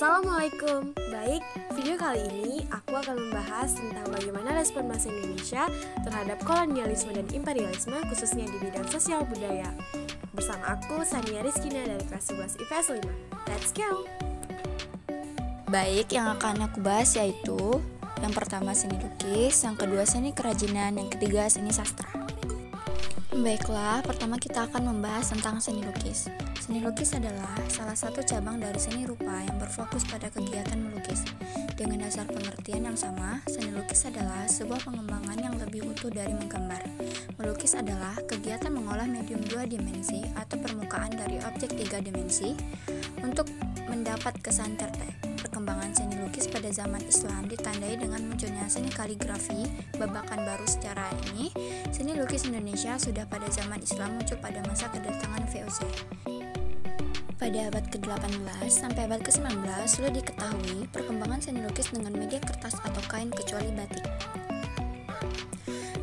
Assalamualaikum. Baik, video kali ini aku akan membahas tentang bagaimana respon bangsa Indonesia terhadap kolonialisme dan imperialisme khususnya di bidang sosial budaya. Bersama aku, Sania Rizkina dari kelas 11 IPS 5. Let's go! Baik, yang akan aku bahas yaitu yang pertama seni lukis, yang kedua seni kerajinan, yang ketiga seni sastra. Baiklah, pertama kita akan membahas tentang seni lukis. Seni lukis adalah salah satu cabang dari seni rupa yang berfokus pada kegiatan melukis. Dengan dasar pengertian yang sama, seni lukis adalah sebuah pengembangan yang lebih utuh dari menggambar. Melukis adalah kegiatan mengolah medium 2 dimensi atau permukaan dari objek 3 dimensi untuk mendapat kesan tertek. Perkembangan seni lukis pada zaman Islam ditandai dengan munculnya seni kaligrafi, babakan baru secara ini. Seni lukis Indonesia sudah pada zaman Islam muncul pada masa kedatangan VOC. Pada abad ke-18 sampai abad ke-19 sudah diketahui perkembangan seni lukis dengan media kertas atau kain kecuali batik.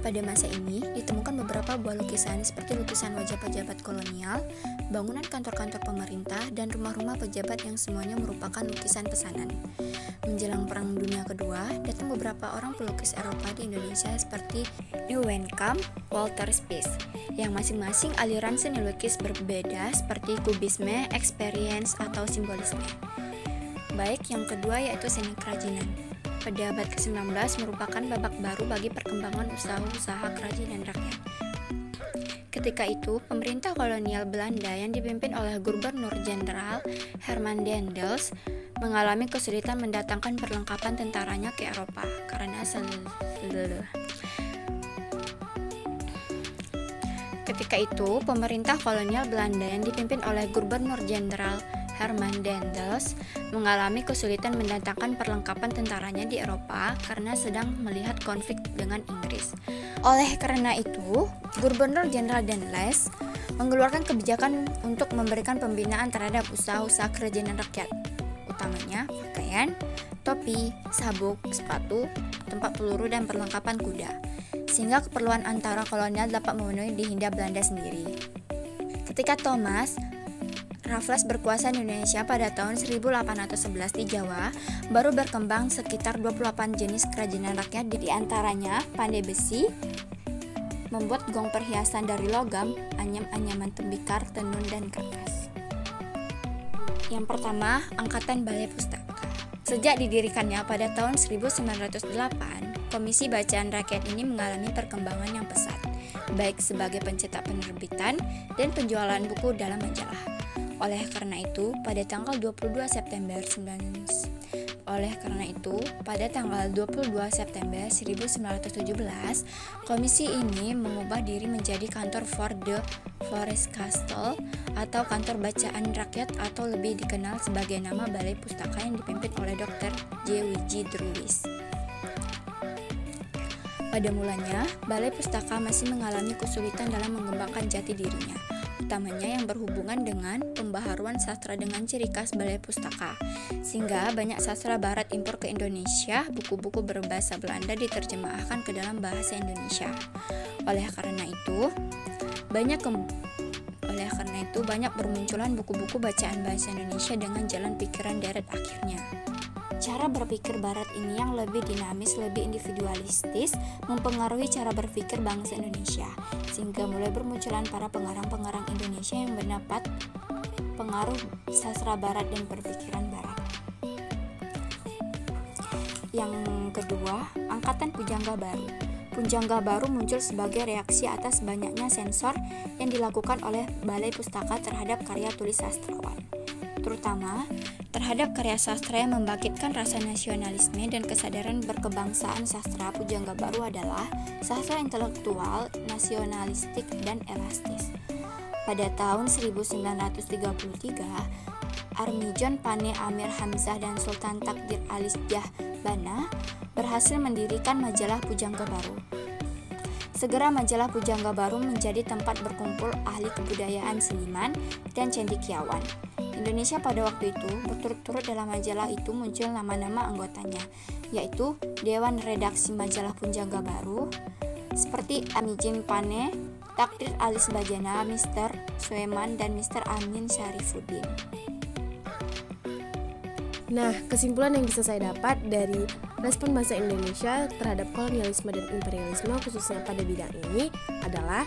Pada masa ini ditemukan beberapa buah lukisan seperti lukisan wajah pejabat kolonial, bangunan kantor-kantor pemerintah, dan rumah-rumah pejabat yang semuanya merupakan lukisan pesanan. Menjelang Perang Dunia Kedua, datang beberapa orang pelukis Eropa di Indonesia seperti Nieuwenkamp, Walter Spies, yang masing-masing aliran seni lukis berbeda seperti kubisme, experience, atau simbolisme. Baik, yang kedua yaitu seni kerajinan. Pada abad ke-19 merupakan babak baru bagi perkembangan usaha-usaha kerajinan rakyat. Ketika itu, pemerintah kolonial Belanda yang dipimpin oleh Gubernur Jenderal Herman Daendels mengalami kesulitan mendatangkan perlengkapan tentaranya ke Eropa karena Ketika itu, pemerintah kolonial Belanda yang dipimpin oleh Gubernur Jenderal Herman Daendels mengalami kesulitan mendatangkan perlengkapan tentaranya di Eropa karena sedang melihat konflik dengan Inggris. Oleh karena itu, Gubernur Jenderal Daendels mengeluarkan kebijakan untuk memberikan pembinaan terhadap usaha-usaha kerajinan rakyat, utamanya pakaian, topi, sabuk, sepatu, tempat peluru, dan perlengkapan kuda, sehingga keperluan antara kolonial dapat memenuhi di Hindia Belanda sendiri. Ketika Thomas Raffles berkuasa di Indonesia pada tahun 1811 di Jawa, baru berkembang sekitar 28 jenis kerajinan rakyat, di antaranya pandai besi, membuat gong perhiasan dari logam, anyam-anyaman tembikar, tenun, dan kertas. Yang pertama, Angkatan Balai Pustaka. Sejak didirikannya pada tahun 1908, Komisi Bacaan Rakyat ini mengalami perkembangan yang pesat, baik sebagai pencetak penerbitan dan penjualan buku dalam majalah. Oleh karena itu, pada tanggal 22 September 1917, komisi ini mengubah diri menjadi kantor for the Forest Castle atau kantor bacaan rakyat, atau lebih dikenal sebagai nama Balai Pustaka, yang dipimpin oleh Dr. J. W. Druwis. Pada mulanya, Balai Pustaka masih mengalami kesulitan dalam mengembangkan jati dirinya, utamanya yang berhubungan dengan pembaharuan sastra dengan ciri khas Balai Pustaka, sehingga banyak sastra barat impor ke Indonesia. Buku-buku berbahasa Belanda diterjemahkan ke dalam bahasa Indonesia. Oleh karena itu banyak bermunculan buku-buku bacaan bahasa Indonesia dengan jalan pikiran deret akhirnya. Cara berpikir barat ini yang lebih dinamis, lebih individualistis, mempengaruhi cara berpikir bangsa Indonesia, sehingga mulai bermunculan para pengarang-pengarang Indonesia yang mendapat pengaruh sastra barat dan berpikiran barat. Yang kedua, Angkatan Pujangga Baru. Pujangga Baru muncul sebagai reaksi atas banyaknya sensor yang dilakukan oleh Balai Pustaka terhadap karya tulis sastrawan, terutama terhadap karya sastra yang membangkitkan rasa nasionalisme dan kesadaran berkebangsaan. Sastra Pujangga Baru adalah sastra intelektual, nasionalistik, dan elastis. Pada tahun 1933, Armijon Pane Amir Hamzah dan Sultan Takdir Ali Shah Bana berhasil mendirikan majalah Pujangga Baru. Segera majalah Pujangga Baru menjadi tempat berkumpul ahli kebudayaan, seniman, dan cendekiawan Indonesia pada waktu itu. Berturut-turut dalam majalah itu muncul nama-nama anggotanya, yaitu Dewan Redaksi Majalah Pujangga Baru seperti Armijon Pane, Takdir Ali Shah Bana, Mr. Sueman, dan Mr. Amin Syarifuddin. Nah, kesimpulan yang bisa saya dapat dari respon bangsa Indonesia terhadap kolonialisme dan imperialisme khususnya pada bidang ini adalah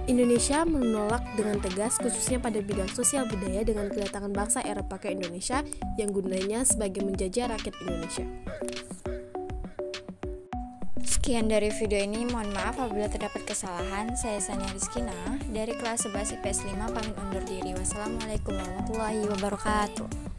Indonesia menolak dengan tegas khususnya pada bidang sosial budaya dengan kedatangan bangsa Eropa ke Indonesia yang gunanya sebagai menjajah rakyat Indonesia. Sekian dari video ini, mohon maaf apabila terdapat kesalahan. Saya Sania Rizkina dari kelas 11 IPS 5 pamit undur diri. Wassalamualaikum warahmatullahi wabarakatuh.